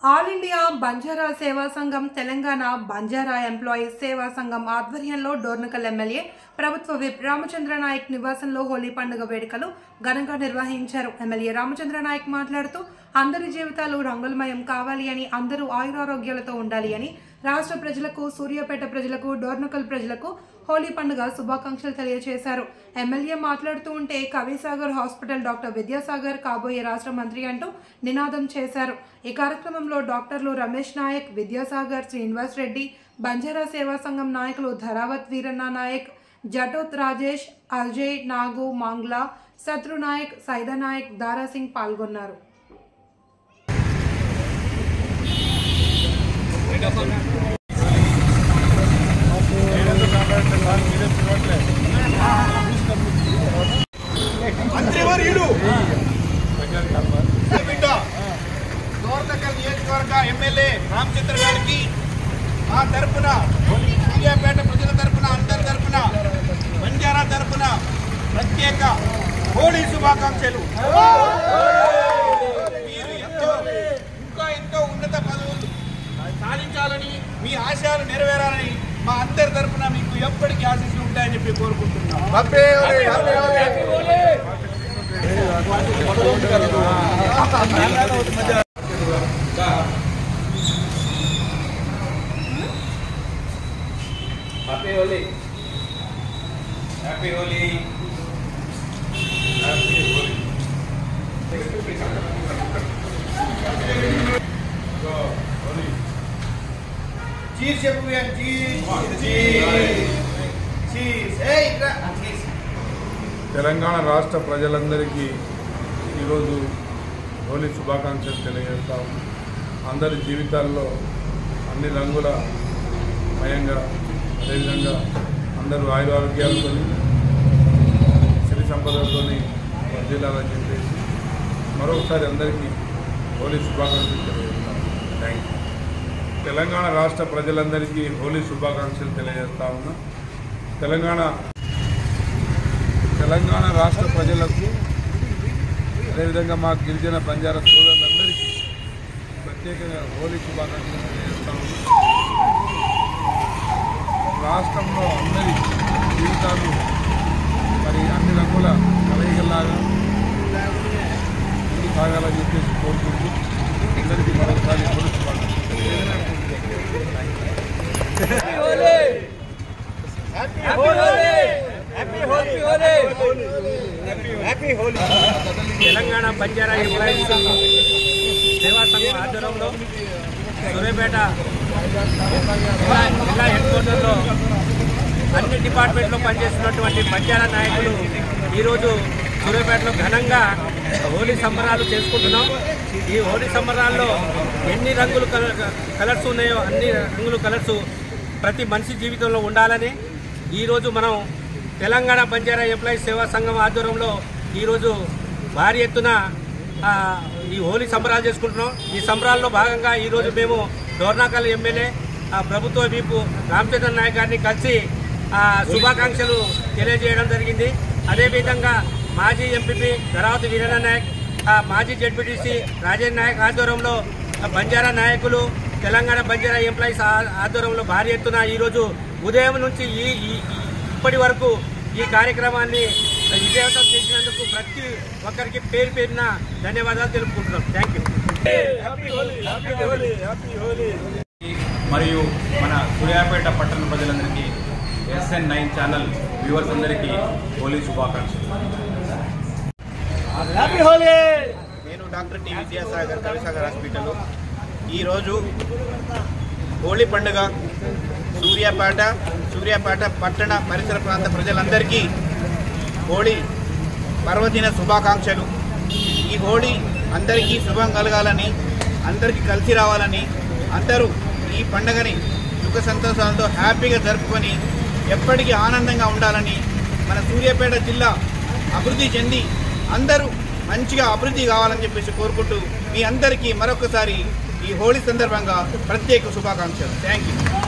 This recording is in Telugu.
ఆల్ ఇండియా బంజారా సేవా సంఘం తెలంగాణ బంజారా ఎంప్లాయీస్ సేవా సంఘం ఆధ్వర్యంలో డోర్నకల్ ఎమ్మెల్యే ప్రభుత్వ విప్ రామచంద్ర నాయక్ నివాసంలో హోలీ పండుగ వేడుకలు ఘనంగా నిర్వహించారు. ఎమ్మెల్యే రామచంద్ర నాయక్ మాట్లాడుతూ అందరి జీవితాలు రంగులమయం కావాలి అని, అందరూ ఆయురారోగ్యాలతో ఉండాలి అని రాష్ట్ర ప్రజలకు, సూర్యాపేట ప్రజలకు, డోర్నకల్ ప్రజలకు హోలీ పండుగ శుభాకాంక్షలు తెలియజేశారు. ఎమ్మెల్యే మాట్లాడుతూ ఉంటే కవిసాగర్ హాస్పిటల్ డాక్టర్ విద్యాసాగర్ కాబోయే రాష్ట్ర మంత్రి అంటూ నినాదం చేశారు. ఈ కార్యక్రమంలో డాక్టర్లు రమేష్ నాయక్, విద్యాసాగర్, శ్రీనివాస్ రెడ్డి, బంజారా సేవా సంఘం నాయకులు ధరావత్ వీరన్న నాయక్, జటోత్ రాజేష్, అజయ్, నాగు, మాంగ్లా, శత్రు నాయక్, సైదా నాయక్, దారాసింగ్ పాల్గొన్నారు. డోర్నకల్ నియోజకవర్గ ఎమ్మెల్యే రామచంద్ర గారికి మా తరఫున, సూర్యాపేట ప్రజల తరఫున, అందరి తరఫున, బంజారా తరఫున ప్రత్యేక హోలీ శుభాకాంక్షలు. మీరు ఇంకా ఎంతో ఉన్నత పదవులు సాధించాలని, మీ ఆశయాలు నెరవేరాలని మా అందరి తరఫున మీకు ఎప్పటికీ ఆశీస్సులు ఉంటాయని చెప్పి కోరుకుంటున్నాం. Happy Holi, happy Holi, happy Holi. Cheese చెప్పు, తెలంగాణ రాష్ట్ర ప్రజలందరికీ ఈరోజు హోలీ శుభాకాంక్షలు తెలియజేస్తాం. అందరి జీవితాల్లో అన్ని రంగుల మయంగా, అదేవిధంగా అందరూ ఆయురారోగ్యాలతో, సిరి సంపదలతో వర్ధిల్లాలని చెప్పేసి మరొకసారి అందరికీ హోలీ శుభాకాంక్షలు తెలియజేస్తాం. Thank you. తెలంగాణ రాష్ట్ర ప్రజలందరికీ హోలీ శుభాకాంక్షలు తెలియజేస్తా ఉన్నా. తెలంగాణ రాష్ట్ర ప్రజలకు, అదేవిధంగా మా గిరిజన బంజారా సోదరులందరికీ ప్రత్యేకంగా హోలీ శుభాకాంక్షలు తెలియజేస్తా ఉన్నాం. రాష్ట్రంలో అందరి జీవితాలు మరి అన్ని రంగుల కలయికలాగా ముందు సాగాలని చెప్పేసి కోరుకుంటూ అందరికీ మరొకసారి హోలీ శుభాకాంక్షలు. తెలంగాణ బంజారా ఎంప్లాయీస్ సేవా సంఘం ఆధ్వర్యంలో సూర్యాపేట జిల్లా హెడ్ క్వార్టర్లో అన్ని డిపార్ట్మెంట్లో పనిచేస్తున్నటువంటి బంజారా నాయకులు ఈరోజు సూర్యాపేటలో ఘనంగా హోలీ సంబరాలు చేసుకుంటున్నాం. ఈ హోలీ సంబరాల్లో ఎన్ని రంగులు కలర్స్ ఉన్నాయో అన్ని రంగులు కలర్స్ ప్రతి మనిషి జీవితంలో ఉండాలని ఈరోజు మనం తెలంగాణ బంజారా ఎంప్లాయీస్ సేవా సంఘం ఆధ్వర్యంలో ఈరోజు భారీ ఎత్తున ఈ హోలీ సంబరాలు చేసుకుంటున్నాం. ఈ సంబరాల్లో భాగంగా ఈరోజు మేము డోర్నకల్ ఎమ్మెల్యే ప్రభుత్వ వీపు రామచంద్ర నాయక్ గారిని కలిసి శుభాకాంక్షలు తెలియజేయడం జరిగింది. అదేవిధంగా మాజీ ఎంపీపీ ధరావత్ వీరన్న నాయక్, మాజీ జడ్పీటీసీ రాజేంద్ర నాయక్ ఆధ్వర్యంలో బంజారా నాయకులు, తెలంగాణ బంజారా ఎంప్లాయీస్ ఆధ్వర్యంలో భారీ ఎత్తున ఈరోజు ఉదయం నుంచి ఇప్పటి వరకు ఈ కార్యక్రమాన్ని విజయవంతం చేసినందుకు ప్రతి ఒక్కరికి పేరు పేరున ధన్యవాదాలు తెలుపుకుంటున్నాం. Thank you. మరియు మన సూర్యాపేట పట్టణ ప్రజలందరికీ, SN9 ఛానల్ వ్యూవర్స్ అందరికీ హోలీ శుభాకాంక్షలు. నేను డాక్టర్ టి విద్యాసాగర్, కవిసాగర్ హాస్పిటల్. ఈరోజు హోలీ పండుగ సూర్యాపేట పట్టణ పరిసర ప్రాంత ప్రజలందరికీ హోలీ పర్వదిన శుభాకాంక్షలు. ఈ హోలీ అందరికీ శుభం కలగాలని, అందరికీ కలిసి రావాలని, అందరూ ఈ పండుగని సుఖ సంతోషాలతో హ్యాపీగా జరుపుకొని ఎప్పటికీ ఆనందంగా ఉండాలని, మన సూర్యాపేట జిల్లా అభివృద్ధి చెంది అందరూ మంచిగా అభివృద్ధి కావాలని చెప్పేసి కోరుకుంటూ మీ అందరికీ మరొకసారి ఈ హోలీ సందర్భంగా ప్రత్యేక శుభాకాంక్షలు. Thank you.